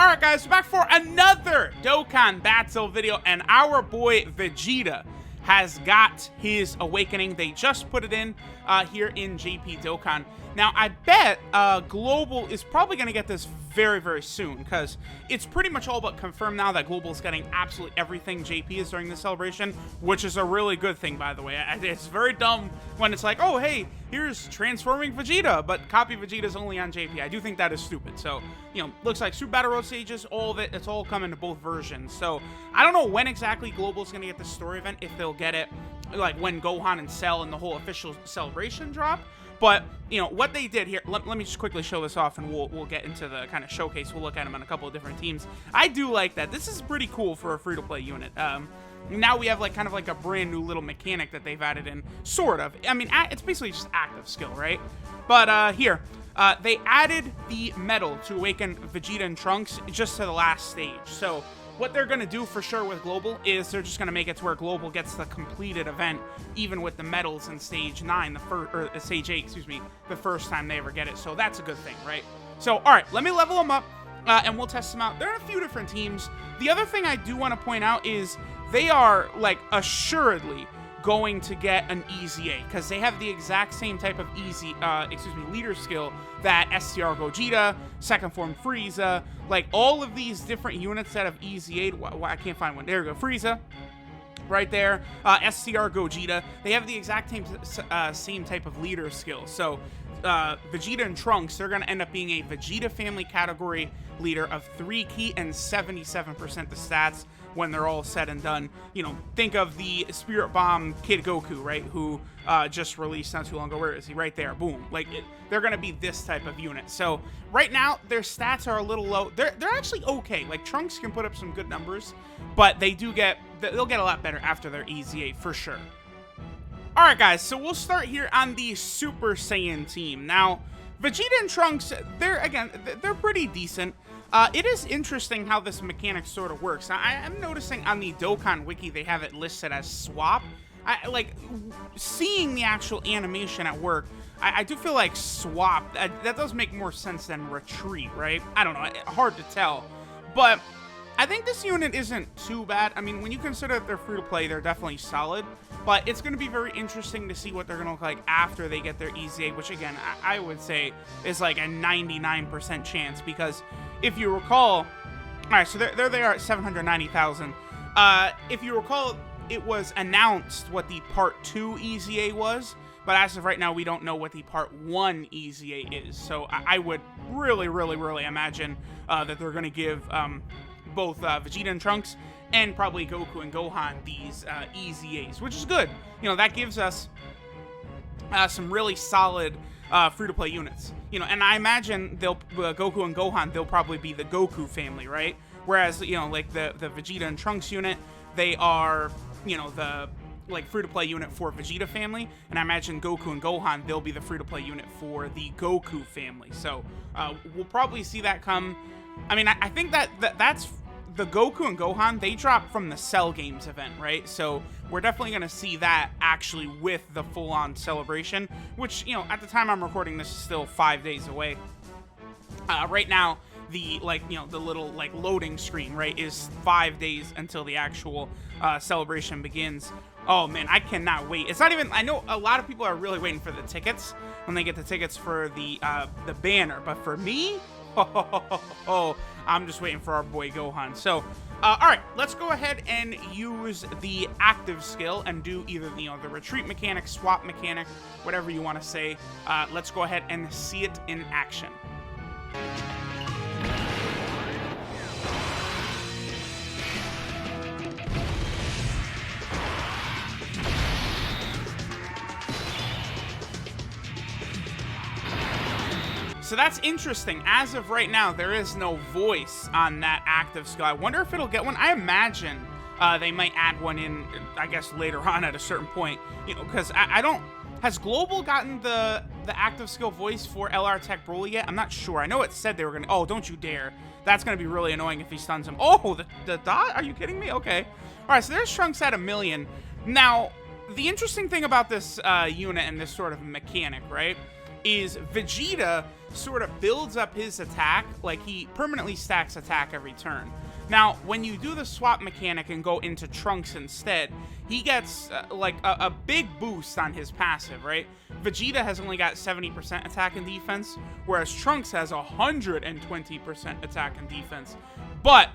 Alright guys, we're back for another Dokkan battle video, and our boy Vegeta has got his awakening. They just put it in here in JP Dokkan. Now, I bet Global is probably going to get this very, very soon, because it's pretty much all but confirmed now that Global is getting absolutely everything JP is during the celebration, which is a really good thing, by the way. It's very dumb when it's like, oh, hey, here's transforming Vegeta, but copy Vegeta is only on JP. I do think that is stupid. So, you know, looks like Super Battle Road stages, all of it, it's all coming to both versions. So, I don't know when exactly Global is going to get the story event, if they'll get it, like, when Gohan and Cell and the whole official celebration drop. But, you know, what they did here, let me just quickly show this off, and we'll get into the kind of showcase. We'll look at them on a couple of different teams. I do like that. This is pretty cool for a free-to-play unit. Now we have, like, kind of like a brand new little mechanic that they've added in, sort of. I mean, it's basically just active skill, right? But, here, they added the medal to awaken Vegeta and Trunks just to the last stage. So, what they're going to do for sure with Global is they're just going to make it to where Global gets the completed event, even with the medals in Stage 9, Stage 8, excuse me, the first time they ever get it. So that's a good thing, right? So, all right, let me level them up, and we'll test them out. They're in a few different teams. The other thing I do want to point out is they are, like, assuredly going to get an EZA, because they have the exact same type of leader skill that STR Gogeta, Second Form Frieza, like all of these different units that have EZA'd. I can't find one. There we go, Frieza, right there. STR Gogeta, they have the exact same type of leader skill. So Vegeta and Trunks, they're going to end up being a Vegeta family category leader of 3 key and 77% the stats when they're all said and done. You know, think of the Spirit Bomb Kid Goku, right, who just released not too long ago. Where is he? Right there. Boom. Like, they're going to be this type of unit. So, right now, their stats are a little low. They're actually okay. Like, Trunks can put up some good numbers, but they'll get a lot better after their EZA, for sure. Alright, guys, so we'll start here on the Super Saiyan team. Now, Vegeta and Trunks, they're pretty decent. It is interesting how this mechanic sort of works. Now, I'm noticing on the Dokkan Wiki they have it listed as swap. Like, seeing the actual animation at work, I do feel like swap, that does make more sense than retreat, right? I don't know, hard to tell. But I think this unit isn't too bad. I mean, when you consider that they're free-to-play, they're definitely solid. But it's going to be very interesting to see what they're going to look like after they get their EZA, which, again, I would say is like a 99% chance, because if you recall, all right, so there they are at 790,000. If you recall, it was announced what the Part 2 EZA was, but as of right now, we don't know what the Part 1 EZA is. So I would really, really, really imagine that they're going to give both Vegeta and Trunks and probably Goku and Gohan these EZAs, which is good. You know, that gives us some really solid free-to-play units. You know, and I imagine Goku and Gohan, they'll probably be the Goku family, right? Whereas, you know, like the Vegeta and Trunks unit, they are, you know, the like free-to-play unit for Vegeta family, and I imagine Goku and Gohan, they'll be the free-to-play unit for the Goku family. So we'll probably see that come. I mean, I think that's the Goku and Gohan, they dropped from the Cell Games event, right? So we're definitely going to see that actually with the full-on celebration, which, you know, at the time I'm recording this is still 5 days away. Right now, the, like, you know, the little, like, loading screen, right, is 5 days until the actual celebration begins. Oh, man, I cannot wait. It's not even, I know a lot of people are really waiting for the tickets, when they get the tickets for the banner, but for me, I'm just waiting for our boy Gohan. So, all right, let's go ahead and use the active skill and do either, you know, the retreat mechanic, swap mechanic, whatever you want to say. Let's go ahead and see it in action. So that's interesting. As of right now, there is no voice on that active skill. I wonder if it'll get one. I imagine they might add one in, I guess, later on at a certain point. You know, because I don't... Has Global gotten the active skill voice for LR Tech Broly yet? I'm not sure. I know it said they were going to... Oh, don't you dare. That's going to be really annoying if he stuns him. Oh, the dot? Are you kidding me? Okay. All right, so there's Trunks at 1,000,000. Now, the interesting thing about this unit and this sort of mechanic, right, is Vegeta sort of builds up his attack, like he permanently stacks attack every turn. Now, when you do the swap mechanic and go into Trunks instead, he gets like a big boost on his passive, right? Vegeta has only got 70% attack and defense, whereas Trunks has 120% attack and defense. But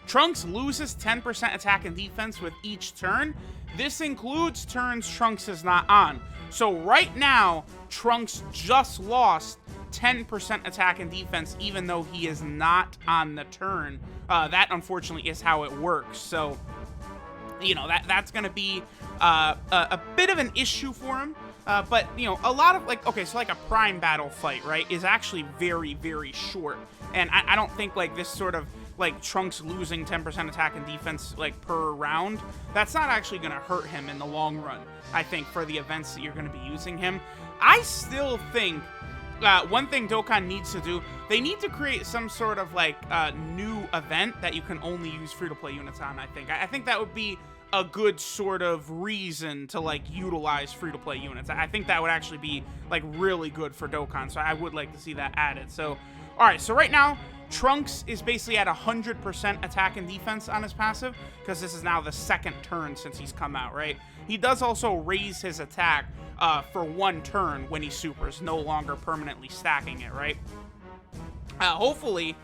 Trunks loses 10% attack and defense with each turn. This includes turns Trunks is not on. So right now, Trunks just lost 10% attack and defense, even though he is not on the turn. That, unfortunately, is how it works. So, you know, that's going to be a bit of an issue for him. But, you know, a lot of, like, okay, so like a prime battle fight, right, is actually very, very short. And I don't think, like, this sort of, like, Trunks losing 10% attack and defense, like, per round, that's not actually going to hurt him in the long run, I think, for the events that you're going to be using him. I still think one thing Dokkan needs to do, they need to create some sort of, like, new event that you can only use free-to-play units on, I think. I think that would be a good sort of reason to, like, utilize free-to-play units. I think that would actually be, like, really good for Dokkan, so I would like to see that added. So, alright, so right now, Trunks is basically at 100% attack and defense on his passive, because this is now the second turn since he's come out, right? He does also raise his attack for one turn when he supers, no longer permanently stacking it, right? Hopefully,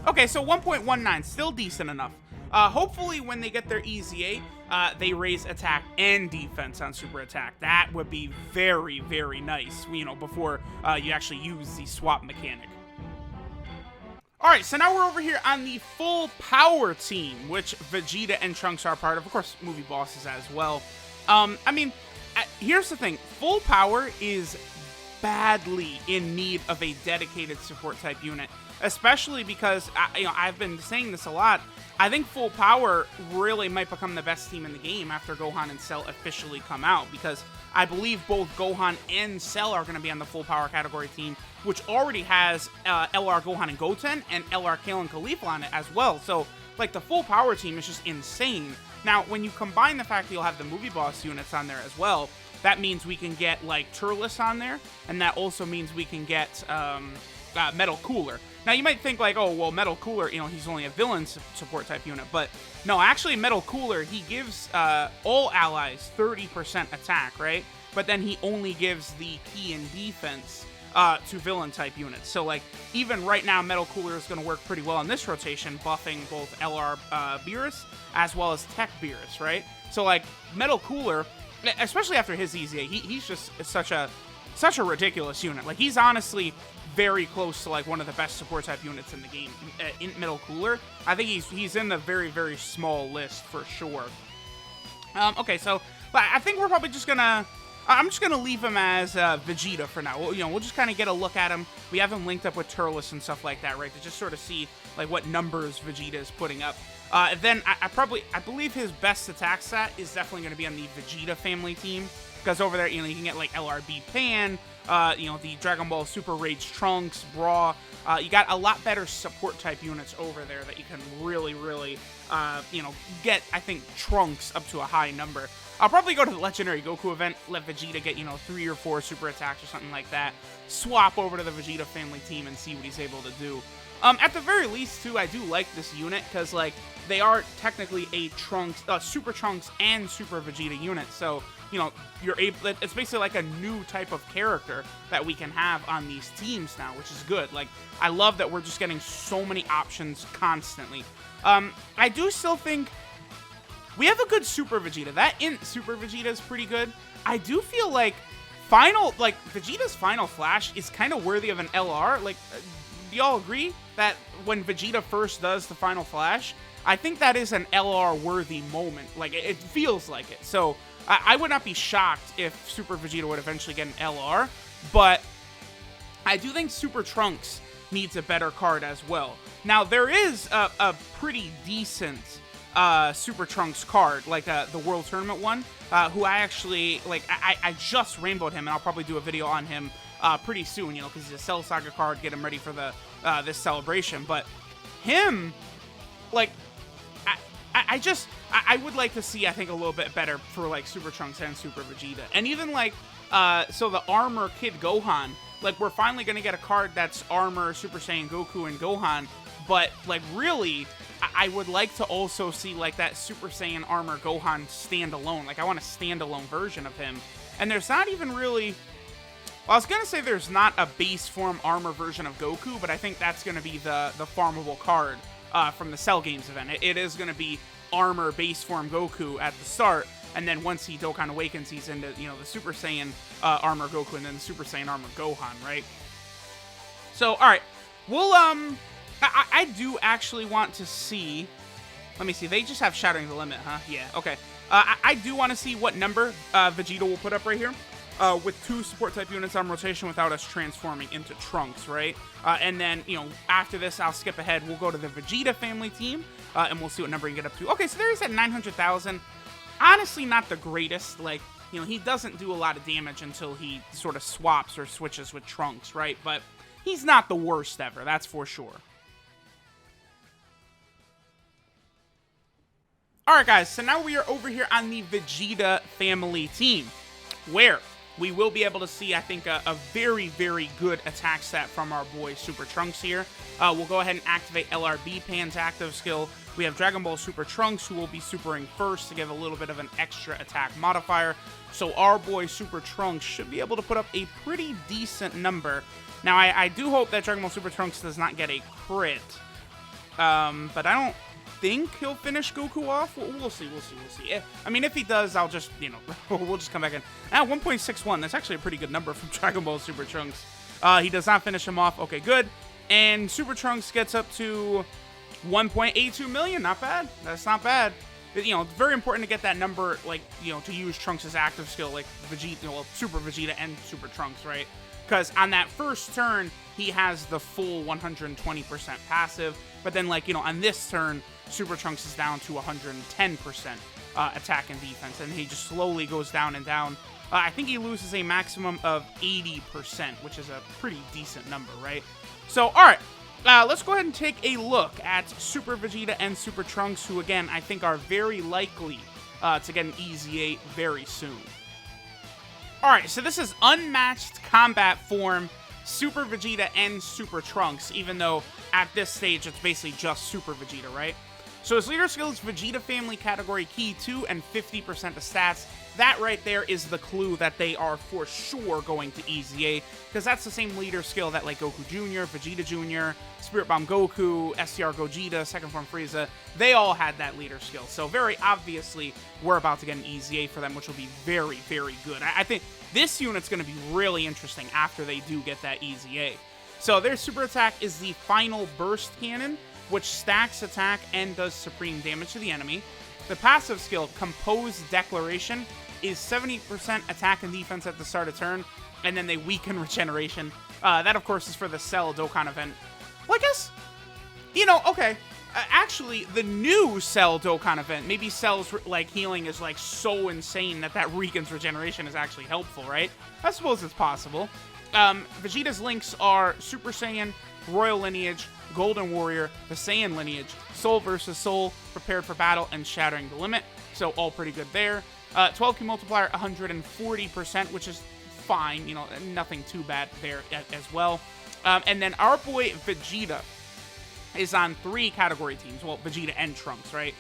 okay, so 1.19, still decent enough. Hopefully when they get their EZA, they raise attack and defense on super attack. That would be very, very nice, you know, before you actually use the swap mechanic. Alright, so now we're over here on the full power team, which Vegeta and Trunks are part of course, movie bosses as well. I mean, here's the thing. Full power is badly in need of a dedicated support type unit, especially because, you know, I've been saying this a lot. I think full power really might become the best team in the game after Gohan and Cell officially come out, because I believe both Gohan and Cell are going to be on the full power category team, which already has LR Gohan and Goten and LR Kale and Caulifla on it as well. So, like, the full power team is just insane. Now, when you combine the fact that you'll have the movie boss units on there as well, that means we can get, like, Turles on there, and that also means we can get Metal Cooler. Now, you might think, like, oh, well, Metal Cooler, you know, he's only a villain support type unit, but no, actually, Metal Cooler, he gives all allies 30% attack, right? But then he only gives the key and defense to villain type units. So, like, even right now, Metal Cooler is going to work pretty well in this rotation, buffing both LR Beerus as well as Tech Beerus, right? So, like, Metal Cooler, especially after his EZA, he's just such a ridiculous unit. Like, he's honestly very close to, like, one of the best support type units in the game. In Metal Cooler, I think he's in the very, very small list for sure. Okay, so I think we're probably just gonna I'm just gonna leave him as Vegeta for now. We'll just kind of get a look at him. We have him linked up with Turles and stuff like that, right? To just sort of see, like, what numbers Vegeta is putting up. Then I believe his best attack stat is definitely going to be on the Vegeta family team, because over there, you can get, like, LRB Pan, the Dragon Ball Super Rage Trunks, Bra. You got a lot better support type units over there that you can really, really, get, I think, Trunks up to a high number. I'll probably go to the Legendary Goku event, let Vegeta get, 3 or 4 super attacks or something like that, swap over to the Vegeta family team and see what he's able to do. At the very least, too, I do like this unit, because, like, they are technically a Trunks, Super Trunks and Super Vegeta unit, so, you're able, it's basically like a new type of character that we can have on these teams now, which is good. Like, I love that we're just getting so many options constantly. I do still think we have a good Super Vegeta. That Super Vegeta is pretty good. I do feel like Vegeta's Final Flash is kind of worthy of an LR. Like, do y'all agree that when Vegeta first does the Final Flash, I think that is an LR-worthy moment. Like, it feels like it. So, I would not be shocked if Super Vegeta would eventually get an LR, but I do think Super Trunks needs a better card as well. Now, there is a pretty decent Super Trunks card, like the World Tournament one, who I actually, like, I just rainbowed him, and I'll probably do a video on him pretty soon, because he's a Cell Saga card, get him ready for the this celebration. But him, like, I would like to see, I think, a little bit better for, like, Super Trunks and Super Vegeta. And even, like, so the Armor Kid Gohan, like, we're finally going to get a card that's Armor, Super Saiyan Goku, and Gohan, but, like, really, I would like to also see, like, that Super Saiyan Armor Gohan standalone. Like, I want a standalone version of him. And there's not even really... Well, I was going to say there's not a base form Armor version of Goku, but I think that's going to be the farmable card from the Cell Games event. It is going to be Armor base form Goku at the start, and then once he Dokkan Awakens, he's into, you know, the Super Saiyan Armor Goku, and then the Super Saiyan Armor Gohan, right? So, alright. We'll, I do actually want to see... Let me see. They just have Shattering the Limit, huh? Yeah, okay. I do want to see what number Vegeta will put up right here. With 2 support-type units on rotation without us transforming into Trunks, right? And then, you know, after this, I'll skip ahead. We'll go to the Vegeta family team, and we'll see what number he can get up to. Okay, so there he's at 900,000. Honestly, not the greatest. Like, you know, he doesn't do a lot of damage until he sort of swaps or switches with Trunks, right? But he's not the worst ever, that's for sure. Alright, guys, so now we are over here on the Vegeta family team, where we will be able to see, I think, a very, very good attack set from our boy Super Trunks here. We'll go ahead and activate LRB Pan's active skill. We have Dragon Ball Super Trunks, who will be supering first to give a little bit of an extra attack modifier. So our boy Super Trunks should be able to put up a pretty decent number. Now, I do hope that Dragon Ball Super Trunks does not get a crit. But I don't think he'll finish Goku off. We'll see. I mean, if he does, I'll just, you know, we'll just come back in. Now, 1.61, that's actually a pretty good number from Dragon Ball Super Trunks. He does not finish him off. Okay, good. And Super Trunks gets up to 1.82 million. Not bad. That's not bad. You know, it's very important to get that number, like, you know, to use Trunks' active skill, like Vegeta, well, Super Vegeta and Super Trunks, right? Because on that first turn, he has the full 120% passive. But then, like, you know, on this turn, Super Trunks is down to 110% attack and defense. And he just slowly goes down and down. I think he loses a maximum of 80%, which is a pretty decent number, right? So, alright. Let's go ahead and take a look at Super Vegeta and Super Trunks, who, again, I think are very likely to get an EZA very soon. Alright, so this is unmatched combat form, Super Vegeta and Super Trunks, even though at this stage it's basically just Super Vegeta, right? So his leader skill is Vegeta Family Category Key 2 and 50% of stats. That right there is the clue that they are for sure going to EZA, because that's the same leader skill that, like, Goku Jr., Vegeta Jr., Spirit Bomb Goku, STR Gogeta, Second Form Frieza, they all had that leader skill. So very obviously, we're about to get an EZA for them, which will be very, very good. I think this unit's going to be really interesting after they do get that EZA. So their super attack is the Final Burst Cannon, which stacks attack and does supreme damage to the enemy. The passive skill, Composed Declaration, is 70% attack and defense at the start of turn, and then they weaken regeneration. That, of course, is for the Cell Dokkan event. Well, I guess, you know, okay. Actually, the new Cell Dokkan event, maybe Cell's, like, healing is, like, so insane that weakens regeneration is actually helpful, right? I suppose it's possible. Vegeta's links are Super Saiyan, Royal Lineage, Golden Warrior, the Saiyan Lineage, Soul versus Soul, Prepared for Battle, and Shattering the Limit. So all pretty good there. 12 key multiplier, 140%, which is fine. You know, nothing too bad there as well. And then our boy Vegeta is on 3 category teams. Well, Vegeta and Trunks, right?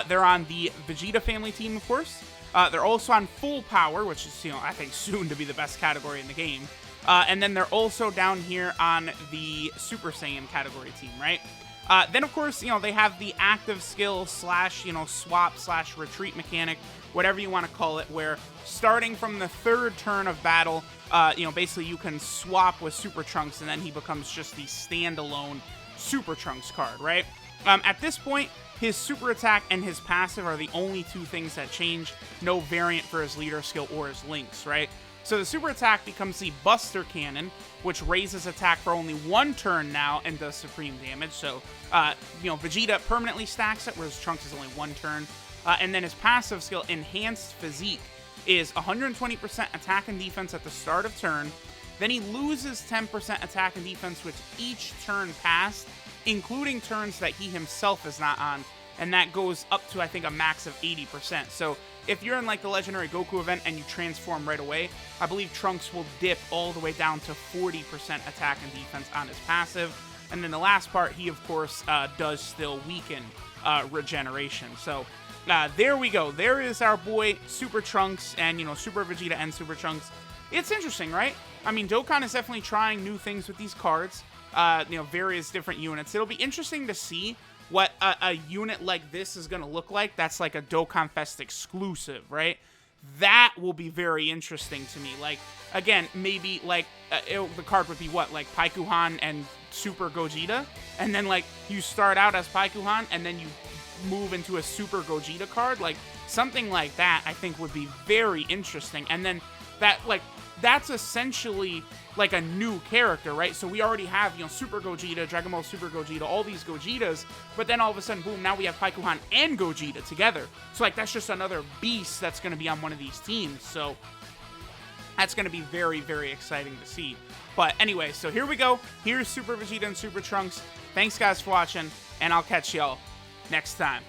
They're on the Vegeta family team, of course. They're also on Full Power, which is, you know, I think soon to be the best category in the game. And then they're also down here on the Super Saiyan category team, right? Then, of course, you know, they have the active skill slash, you know, swap slash retreat mechanic, whatever you want to call it, where starting from the 3rd turn of battle, you know, basically you can swap with Super Trunks, and then he becomes just the standalone Super Trunks card, right? At this point, his super attack and his passive are the only 2 things that change. No variant for his leader skill or his links, right? So the super attack becomes the Buster Cannon, which raises attack for only 1 turn now and does supreme damage. So, you know, Vegeta permanently stacks it, whereas Trunks is only 1 turn. And then his passive skill, Enhanced Physique, is 120% attack and defense at the start of turn. Then he loses 10% attack and defense with each turn passed, including turns that he himself is not on. And that goes up to, I think, a max of 80%. So if you're in like the Legendary Goku event and you transform right away, I believe Trunks will dip all the way down to 40% attack and defense on his passive. And then the last part, he of course does still weaken regeneration. So there we go. There is our boy Super Trunks and, you know, Super Vegeta and Super Trunks. It's interesting, right? I mean, Dokkan is definitely trying new things with these cards, you know, various different units. It'll be interesting to see what a unit like this is going to look like. That's like a Dokkan Fest exclusive, right? That will be very interesting to me. Like, again, maybe like the card would be what? Like Paikuhan and Super Gogeta? And then like you start out as Paikuhan and then you move into a Super Gogeta card? Like something like that I think would be very interesting. And then that like that's essentially like a new character, right? So we already have, you know, Super Gogeta, Dragon Ball Super Gogeta, all these Gogetas, but then all of a sudden, boom, now we have Paikuhan and Gogeta together. So like that's just another beast that's going to be on one of these teams. So that's going to be very, very exciting to see. But anyway, so here we go. Here's Super Vegeta and Super Trunks. Thanks guys for watching, and I'll catch y'all next time.